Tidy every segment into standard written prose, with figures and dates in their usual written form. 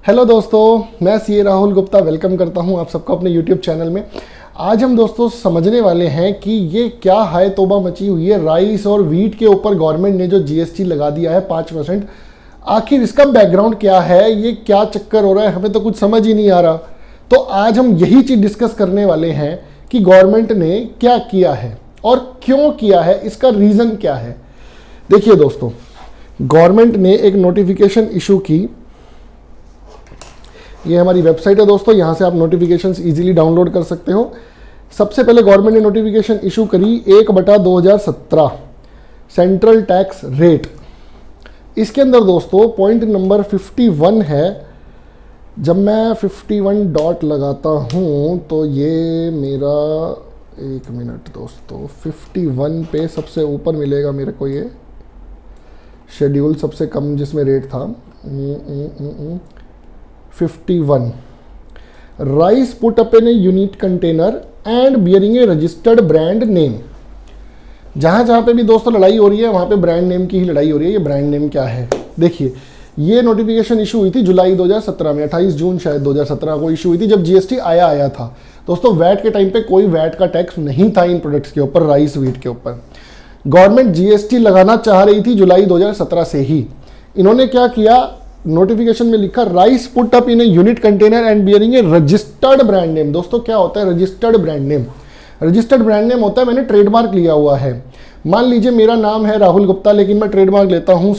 Hello दोस्तों, मैं CA Rahul Gupta welcome करता हूं आप सबको अपने यूट्यूब चैनल में। आज हम दोस्तों समझने वाले हैं कि ये क्या हाय तौबा मची हुई है। राइस और वीट के ऊपर गवर्नमेंट ने जो जीएसटी लगा दिया है 5%, आखिर इसका बैकग्राउंड क्या है, ये क्या चक्कर हो रहा है, हमें तो कुछ समझ ही नहीं आ रहा। तो आज हम यही चीज़ डिस्कस करने वाले हैं कि गवर्नमेंट ने क्या किया है और क्यों किया है, इसका रीज़न क्या है। देखिए दोस्तों, गवर्नमेंट ने एक नोटिफिकेशन इशू की। ये हमारी वेबसाइट है दोस्तों, यहाँ से आप नोटिफिकेशंस इजीली डाउनलोड कर सकते हो। सबसे पहले गवर्नमेंट ने नोटिफिकेशन इशू करी 1/2017 सेंट्रल टैक्स रेट। इसके अंदर दोस्तों पॉइंट नंबर 51 है। जब मैं 51 डॉट लगाता हूँ तो ये मेरा, एक मिनट दोस्तों, 51 पे सबसे ऊपर मिलेगा मेरे को ये शेड्यूल, सबसे कम जिसमें रेट था 51। Rice put up in a unit container and bearing a registered brand name. जहाँ जहाँ पे भी दोस्तों लड़ाई हो रही है वहाँ पे ब्रांड नेम की ही लड़ाई हो रही है। ये ब्रांड नेम क्या है, देखिए ये नोटिफिकेशन इशू हुई थी जुलाई 2017 में, 28 जून शायद 2017 को इशू हुई थी, जब जीएसटी आया था दोस्तों। वैट के टाइम पे कोई वैट का टैक्स नहीं था इन प्रोडक्ट्स के ऊपर, राइस वीट के ऊपर। गवर्नमेंट जीएसटी लगाना चाह रही थी जुलाई 2017 से ही। इन्होंने क्या किया, नोटिफिकेशन में लिखा rice put up in a unit container and bearing a registered brand name. दोस्तों क्या होता है registered brand name? Registered brand name होता है मैंने ट्रेडमार्क लिया हुआ है। मान लीजिए मेरा नाम है राहुल गुप्ता, लेकिन मैं ट्रेडमार्क लेता हूं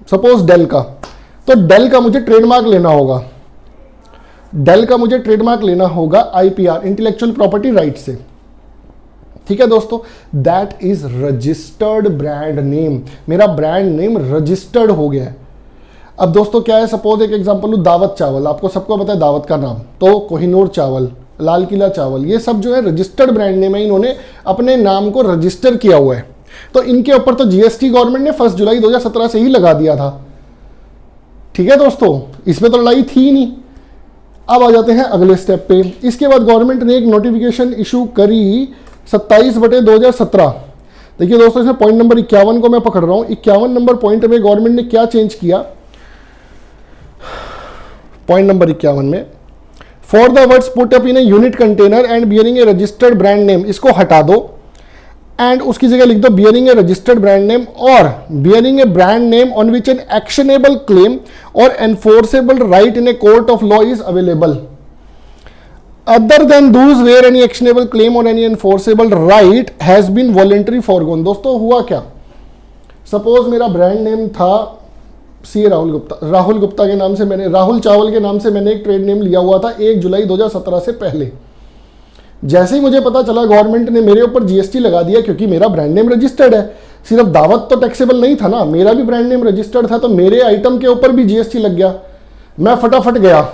सपोज डेल का। तो डेल का मुझे ट्रेडमार्क लेना होगा, डेल का मुझे ट्रेडमार्क लेना होगा आईपीआर, इंटेलेक्चुअल प्रॉपर्टी राइट से। ठीक है दोस्तों, that is registered brand name. मेरा ब्रांड नेम रजिस्टर्ड हो गया है। अब दोस्तों क्या है, सपोज एक एग्जांपल लूं, दावत चावल, आपको सबको पता है दावत का नाम, तो कोहिनूर चावल, लाल किला चावल, ये सब जो है रजिस्टर्ड ब्रांड नेम है। इन्होंने अपने नाम को रजिस्टर किया हुआ है, तो इनके ऊपर तो जीएसटी गवर्नमेंट ने 1 जुलाई 2017 से ही लगा दिया था। ठीक है दोस्तों, इसमें तो लड़ाई थी ही नहीं। अब आ जाते हैं अगले स्टेप पे। इसके बाद गवर्नमेंट ने एक नोटिफिकेशन इशू करी 27/2017। देखिए दोस्तों, इसमें पॉइंट नंबर 51 को मैं पकड़ रहा हूं। 51 नंबर पॉइंट में गवर्नमेंट ने क्या चेंज किया, पॉइंट नंबर 51 में for the words put up in a unit container and bearing a registered brand name, इसको हटा दो एंड उसकी जगह लिख दो bearing a registered brand name or bearing a brand name on which an actionable claim or enforceable right in a court of law is available other than those where any actionable claim or any enforceable right has been voluntary foregone। दोस्तों हुआ क्या, suppose मेरा brand name था सी राहुल गुप्ता, राहुल गुप्ता के नाम से मैंने, राहुल चावल के नाम से मैंने एक ट्रेड नेम लिया हुआ था 1 जुलाई 2017 से पहले। जैसे ही मुझे पता चला गवर्नमेंट ने मेरे ऊपर जीएसटी लगा दिया, क्योंकि मेरा ब्रांड नेम रजिस्टर्ड है, सिर्फ दावत तो टैक्सेबल नहीं था ना, मेरा भी ब्रांड नेम रजिस्टर्ड था, तो मेरे आइटम के ऊपर भी जीएसटी लग गया। मैं फटाफट गया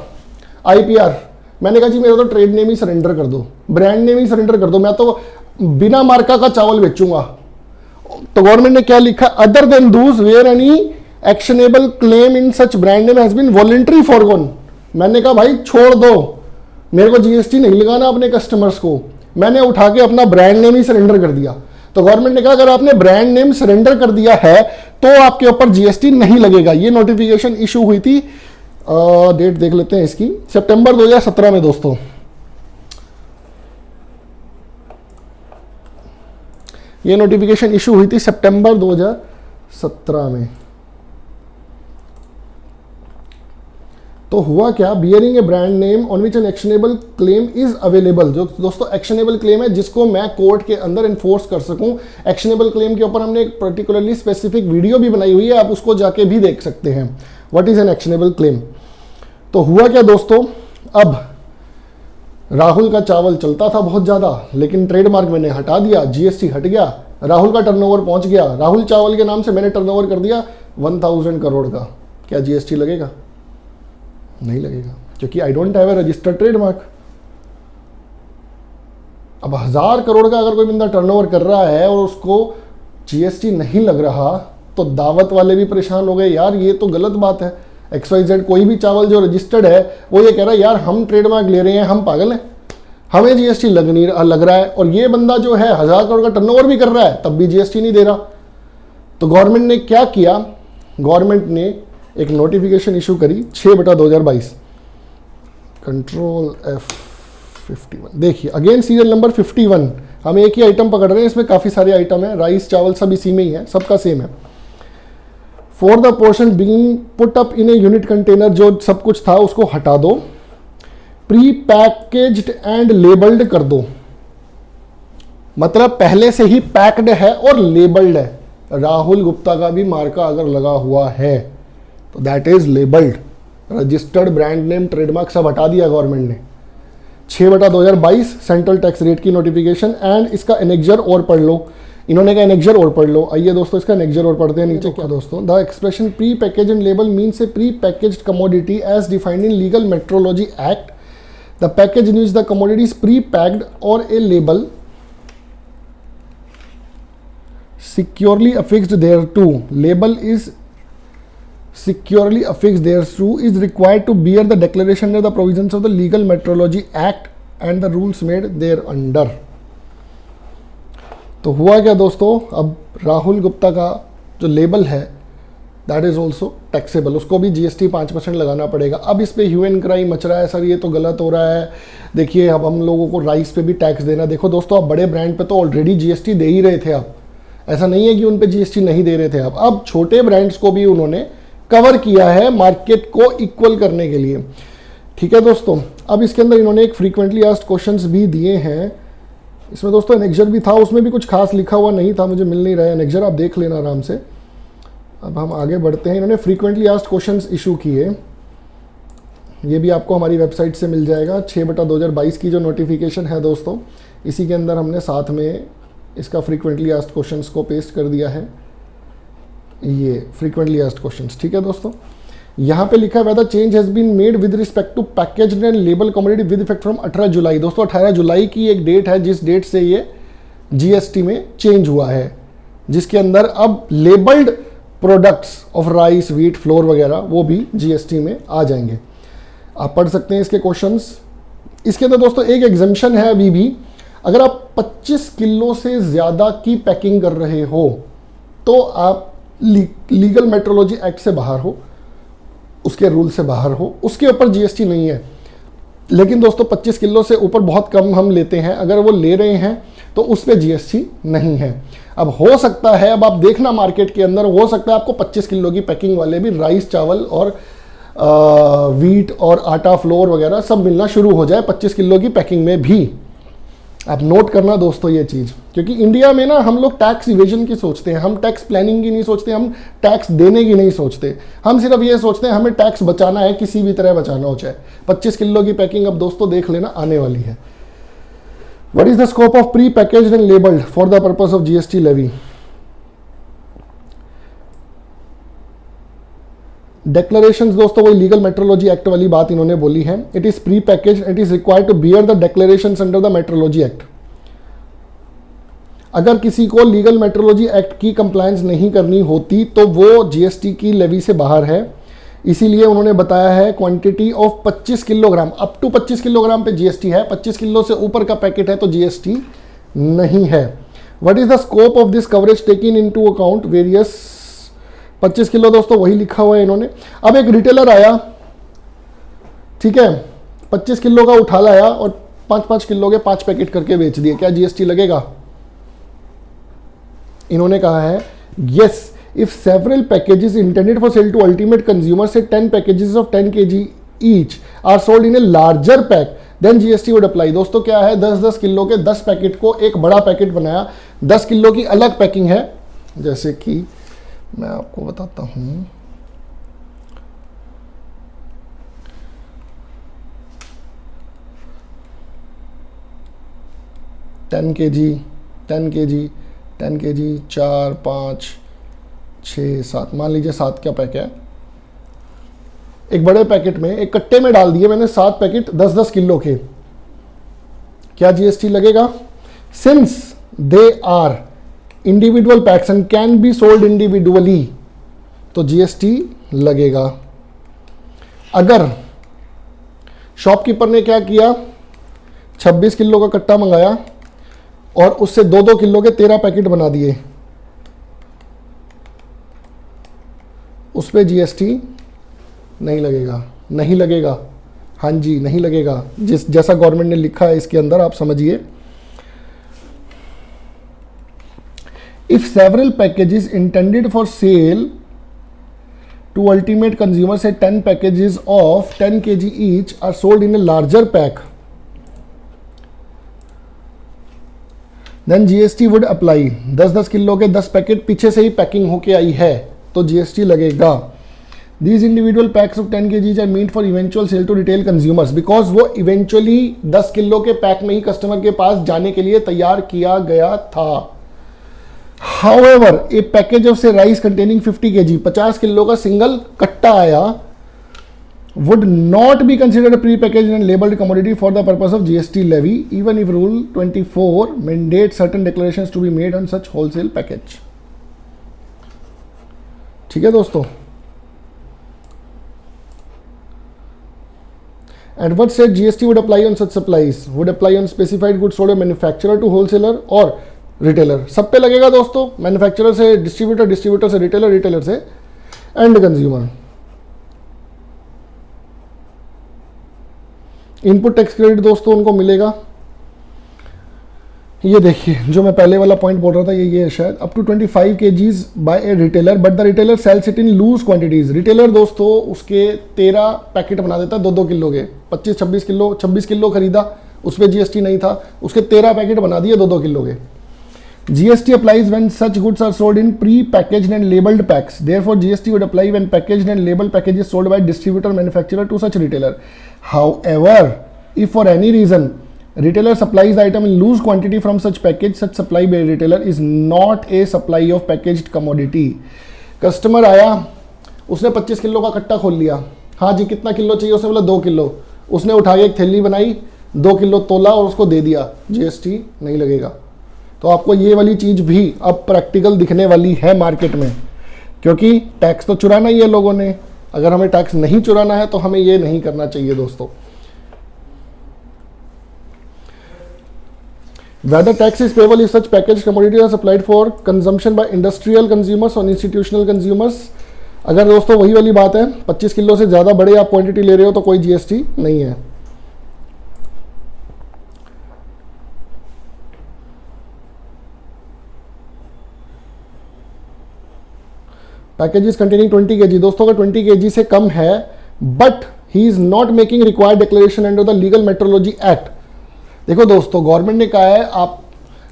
आईपीआर, मैंने कहा जी मेरा तो ट्रेड नेम ही सरेंडर कर दो, ब्रांड नेम ही सरेंडर कर दो, मैं तो बिना मार्का का चावल बेचूंगा। तो गवर्नमेंट ने क्या लिखा, other than those where any actionable claim in such brand name has been voluntary forgone. मैंने कहा भाई छोड़ दो, मेरे को जीएसटी नहीं लगाना अपने कस्टमर्स को, मैंने उठा के अपना ब्रांड नेम ही सरेंडर कर दिया। तो गवर्नमेंट ने कहा अगर आपने ब्रांड नेम सरेंडर कर दिया है तो आपके ऊपर जीएसटी नहीं लगेगा। ये नोटिफिकेशन इशू हुई थी, डेट देख लेते हैं इसकी, सितंबर 2017 में दोस्तों। ये नोटिफिकेशन इशू हुई थी सितंबर 2017 में। तो हुआ क्या, bearing a brand name on which an actionable claim is available. जो दोस्तों एक्शनेबल क्लेम है जिसको मैं कोर्ट के अंदर एनफोर्स कर सकूं। एक्शनेबल क्लेम के ऊपर हमने एक पर्टिकुलरली स्पेसिफिक वीडियो भी बनाई हुई है, आप उसको जाके भी देख सकते हैं, what is an actionable claim. तो हुआ क्या दोस्तों, अब राहुल का चावल चलता था बहुत ज़्यादा, लेकिन ट्रेडमार्क मैंने हटा दिया, जीएसटी हट गया, राहुल का टर्नओवर पहुंच गया, राहुल चावल के नाम से मैंने टर्नओवर कर दिया 1000 करोड़ का। क्या जीएसटी लगेगा? नहीं लगेगा, क्योंकि I don't have a registered trademark. अब 1000 करोड़ का अगर कोई बंदा टर्नओवर कर रहा है और उसको जीएसटी नहीं लग रहा, तो दावत वाले भी परेशान हो गए, यार ये तो गलत बात है। XYZ कोई भी चावल जो रजिस्टर्ड है वो ये कह रहा है यार हम ट्रेडमार्क ले रहे हैं, हम पागल हैं, हमें जीएसटी लग रहा है, और ये बंदा जो है 1000 करोड़ का टर्नओवर भी कर रहा है तब भी जीएसटी नहीं दे रहा। तो गवर्नमेंट ने क्या किया, गवर्नमेंट ने एक नोटिफिकेशन इशू करी 6/2022, कंट्रोल F51। देखिए अगेन सीरियल नंबर 51, हम एक ही आइटम पकड़ रहे हैं, इसमें काफ़ी सारे आइटम हैं, राइस चावल सब इसी में ही है, सबका सेम है। For the portion being put up in a unit container, जो सब कुछ था उसको हटा दो, प्री पैकेज्ड एंड लेबल्ड कर दो, मतलब पहले से ही पैक्ड है और लेबल्ड है। राहुल गुप्ता का भी मार्का अगर लगा हुआ है तो that is labelled, registered brand name trademark सब हटा दिया गवर्नमेंट ने। 6/2022 सेंट्रल टैक्स रेट की नोटिफिकेशन, एंड इसका एनेक्जर और पढ़ लो, इन्होंने कहा एनेक्जर और पढ़ लो। आइए दोस्तों इसका एनेक्जर और पढ़ते हैं। नीचे क्या दोस्तों, the expression pre package and label means a pre packaged commodity as defined in legal metrology act, the package in which the commodity is pre packed or a label securely affixed thereto, label is securely affixed thereto, is required to bear the declaration under the provisions of the Legal Metrology Act and the rules made thereunder। तो हुआ क्या दोस्तों, अब राहुल गुप्ता का जो label है that is also taxable, उसको भी GST 5% लगाना पड़ेगा। अब इस पे ह्यू एंड क्राई मच रहा है, सर ये तो गलत हो रहा है, देखिए अब हम लोगों को राइस पे भी टैक्स देना। देखो दोस्तों, आप बड़े ब्रांड पे तो ऑलरेडी GST दे ही रहे थे, आप ऐसा नहीं है कि उन पे GST नहीं दे रहे थे आप। अब छोटे ब्रांड्स को भी उन्होंने कवर किया है मार्केट को इक्वल करने के लिए। ठीक है दोस्तों, अब इसके अंदर इन्होंने एक फ्रीक्वेंटली आस्क्ड क्वेश्चंस भी दिए हैं। इसमें दोस्तों एनेक्जर भी था, उसमें भी कुछ खास लिखा हुआ नहीं था, मुझे मिल नहीं रहा है एनेक्जर, आप देख लेना आराम से। अब हम आगे बढ़ते हैं। इन्होंने फ्रीक्वेंटली आस्क्ड क्वेश्चंस इशू किए, ये भी आपको हमारी वेबसाइट से मिल जाएगा। 6/2022 की जो नोटिफिकेशन है दोस्तों, इसी के अंदर हमने साथ में इसका फ्रीक्वेंटली आस्क्ड क्वेश्चंस को पेस्ट कर दिया है, ये फ्रीक्वेंटली आस्क्ड क्वेश्चंस। ठीक है दोस्तों, यहाँ पे लिखा है whether change has been made with respect to packaged and label commodity with effect from 18 July. दोस्तों 18 जुलाई की एक डेट है जिस डेट से ये GST में चेंज हुआ है, जिसके अंदर अब labelled products of rice, wheat, floor वगैरह वो भी GST में आ जाएंगे। आप पढ़ सकते हैं इसके क्वेश्चंस। इसके अंदर दोस्तों एक एग्जम्पशन है अभी भी, अगर आप 25 किलो से ज़्यादा की पैकिंग कर रहे हो तो आप लीगल मेट्रोलॉजी एक्ट से बाहर हो, उसके रूल से बाहर हो, उसके ऊपर GST नहीं है। लेकिन दोस्तों 25 किलो से ऊपर बहुत कम हम लेते हैं, अगर वो ले रहे हैं तो उस पर GST नहीं है। अब हो सकता है, अब आप देखना मार्केट के अंदर हो सकता है आपको 25 किलो की पैकिंग वाले भी राइस, चावल और व्हीट और आटा, फ्लोर वगैरह सब मिलना शुरू हो जाए 25 किलो की पैकिंग में भी। आप नोट करना दोस्तों ये चीज़, क्योंकि इंडिया में ना हम लोग टैक्स इवेजन की सोचते हैं, हम टैक्स प्लानिंग की नहीं सोचते, हम टैक्स देने की नहीं सोचते, हम सिर्फ ये सोचते हैं हमें टैक्स बचाना है, किसी भी तरह बचाना हो। चाहे 25 किलो की पैकिंग अब दोस्तों देख लेना आने वाली है। What is the scope of pre packaged and labelled for the purpose of GST levy? Declarations दोस्तों वही लीगल मेट्रोलॉजी एक्ट वाली बात इन्होंने बोली है। It is pre package, it is required to bear the declarations under the metrology act. अगर किसी को लीगल मेट्रोलॉजी एक्ट की कंप्लायंस नहीं करनी होती तो वो GST की लेवी से बाहर है। इसीलिए उन्होंने बताया है quantity of 25 kilogram, up to 25 kilogram पे GST है, 25 किलो से ऊपर का पैकेट है तो GST नहीं है। What is the scope of this coverage taking into account various 25 kilo दोस्तों वही लिखा हुआ है इन्होंने। अब एक रिटेलर आया, ठीक है, 25 किलो का उठा लाया और 5-5 किलो के 5 पैकेट करके बेच दिए, क्या GST लगेगा? इन्होंने कहा है yes, if several packages intended for sale to ultimate consumer से 10 packages of 10 kg each are sold in a larger pack then GST would apply. दोस्तों क्या है, 10-10 किलो के 10 पैकेट को एक बड़ा पैकेट बनाया, 10 किलो की अलग पैकिंग है। जैसे कि मैं आपको बताता हूं, टेन के जी 4, 5, 6, 7, मान लीजिए 7 का पैक है। एक बड़े पैकेट में, एक कट्टे में डाल दिए मैंने 7 पैकेट 10-10 किलो के, क्या GST लगेगा? Since they are individual packs and can be sold individually तो GST लगेगा। अगर शॉपकीपर ने क्या किया, 26 किलो का कट्टा मंगाया और उससे 2-2 किलो के 13 पैकेट बना दिए, उस पर जीएसटी नहीं लगेगा, नहीं लगेगा, हाँ जी नहीं लगेगा, जैसा गवर्नमेंट ने लिखा है इसके अंदर आप समझिए। If several packages intended for cell to ultimate consumer, say 10 packages of 10 kg each are sold in a larger pack, then GST would apply। 10-10 kilo के 10 पैकेट पीछे से ही पैकिंग होके आई है तो GST लगेगा। These individual packs of 10 kg are meant for eventual sale to retail consumers, because वो eventually 10 kilo के pack में ही कस्टमर के पास जाने के लिए तैयार किया गया था। However, a package of say rice containing 50 kg, 50 kilo का सिंगल कट्टा आया, would not be considered a pre-packaged and labeled commodity for the purpose of GST levy, even if Rule 24 mandates certain declarations to be made on such wholesale package। ठीक है दोस्तों। And what said GST would apply on such supplies? Would apply on specified goods sold by manufacturer to wholesaler or retailer. सब पे लगेगा दोस्तों, manufacturer से distributor, distributor से retailer, retailer से and consumer. Input tax credit दोस्तों उनको मिलेगा, ये देखिए जो मैं पहले वाला पॉइंट बोल रहा था ये है शायद, up to 25 kgs by a retailer but the retailer sells it in loose quantities. Retailer दोस्तों उसके 13 पैकेट बना देता है 2-2 किलो के, 26 किलो खरीदा, उस पर जीएसटी नहीं था, उसके 13 पैकेट बना दिए 2-2 किलो के। GST applies when such goods are sold in pre-packaged and labeled packs. Therefore, GST would apply when packaged and labeled packages sold by distributor manufacturer to such retailer. However, if for any reason retailer supplies the item in loose quantity from such package, such supply by retailer is not a supply of packaged commodity। Customer आया, उसने 25 kilo का कट्टा खोल लिया, हाँ जी कितना kilo चाहिए, उसने बोला 2 किलो, उसने उठा के एक थैली बनाई, 2 किलो तोला और उसको दे दिया, GST नहीं लगेगा। तो आपको ये वाली चीज़ भी अब प्रैक्टिकल दिखने वाली है मार्केट में, क्योंकि टैक्स तो चुराना ही है लोगों ने, अगर हमें टैक्स नहीं चुराना है तो हमें ये नहीं करना चाहिए दोस्तों। Whether tax is payable if such packaged commodities are supplied for consumption by industrial consumers or institutional consumers। अगर दोस्तों वही वाली बात है, 25 किलो से ज़्यादा बड़े आप क्वांटिटी ले रहे हो तो कोई GST नहीं है। पैकेजेस कंटेनिंग 20 kg, दोस्तों अगर 20 kg से कम है but he is not making required declaration under the legal metrology act. देखो दोस्तों गवर्नमेंट ने कहा है, आप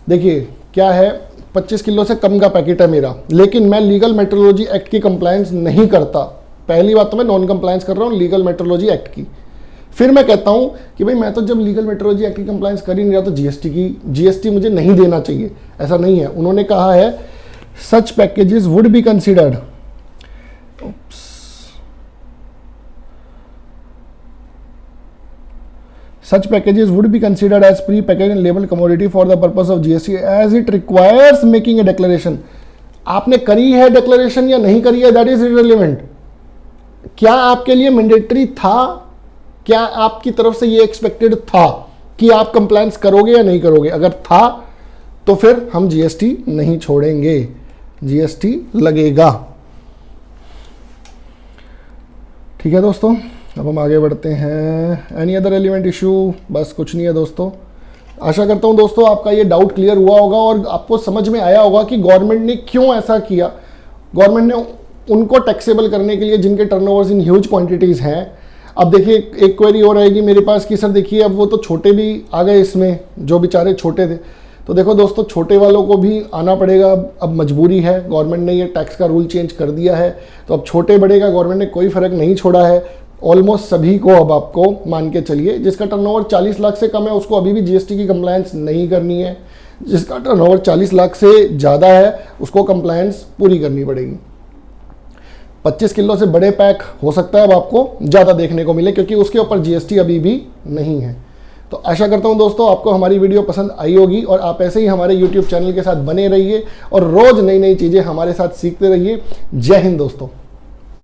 देखिए क्या है, 25 किलो से कम का पैकेट है मेरा, लेकिन मैं लीगल मेट्रोलॉजी एक्ट की कंप्लायंस नहीं करता। पहली बात तो मैं नॉन कंप्लायंस कर रहा हूँ लीगल मेट्रोलॉजी एक्ट की, फिर मैं कहता हूँ कि भाई मैं तो जब लीगल मेट्रोलॉजी एक्ट की कंप्लायंस कर ही नहीं रहा तो जीएसटी मुझे नहीं देना चाहिए, ऐसा नहीं है। उन्होंने कहा है such packages would be considered, such packages would be considered as pre-packaged and labeled commodity for the purpose of GST as it requires making a declaration। आपने करी है declaration या नहीं करी है that is irrelevant। क्या आपके लिए मैंडेटरी था, क्या आपकी तरफ से ये एक्सपेक्टेड था कि आप कंप्लायंस करोगे या नहीं करोगे? अगर था तो फिर हम GST नहीं छोड़ेंगे, GST लगेगा। ठीक है दोस्तों, अब हम आगे बढ़ते हैं। Any other element issue? बस कुछ नहीं है दोस्तों। आशा करता हूँ दोस्तों आपका ये डाउट क्लियर हुआ होगा और आपको समझ में आया होगा कि गवर्नमेंट ने क्यों ऐसा किया। गवर्नमेंट ने उनको टैक्सेबल करने के लिए जिनके टर्नओवर्स इन ह्यूज क्वांटिटीज़ हैं। अब देखिए एक क्वेरी और आएगी मेरे पास कि सर देखिए अब वो तो छोटे भी आ गए इसमें, जो बेचारे छोटे थे। तो देखो दोस्तों छोटे वालों को भी आना पड़ेगा, अब मजबूरी है, गवर्नमेंट ने ये टैक्स का रूल चेंज कर दिया है तो अब छोटे बड़े का गवर्नमेंट ने कोई फ़र्क नहीं छोड़ा है। ऑलमोस्ट सभी को अब आपको मान के चलिए, जिसका टर्नओवर 40 लाख से कम है उसको अभी भी जीएसटी की कंप्लायंस नहीं करनी है, जिसका टर्नओवर 40 लाख से ज़्यादा है उसको कंप्लायंस पूरी करनी पड़ेगी। 25 किलो से बड़े पैक हो सकता है अब आपको ज़्यादा देखने को मिले क्योंकि उसके ऊपर जीएसटी अभी भी नहीं है। तो आशा करता हूं दोस्तों आपको हमारी वीडियो पसंद आई होगी और आप ऐसे ही हमारे YouTube चैनल के साथ बने रहिए और रोज़ नई नई चीज़ें हमारे साथ सीखते रहिए। जय हिंद दोस्तों।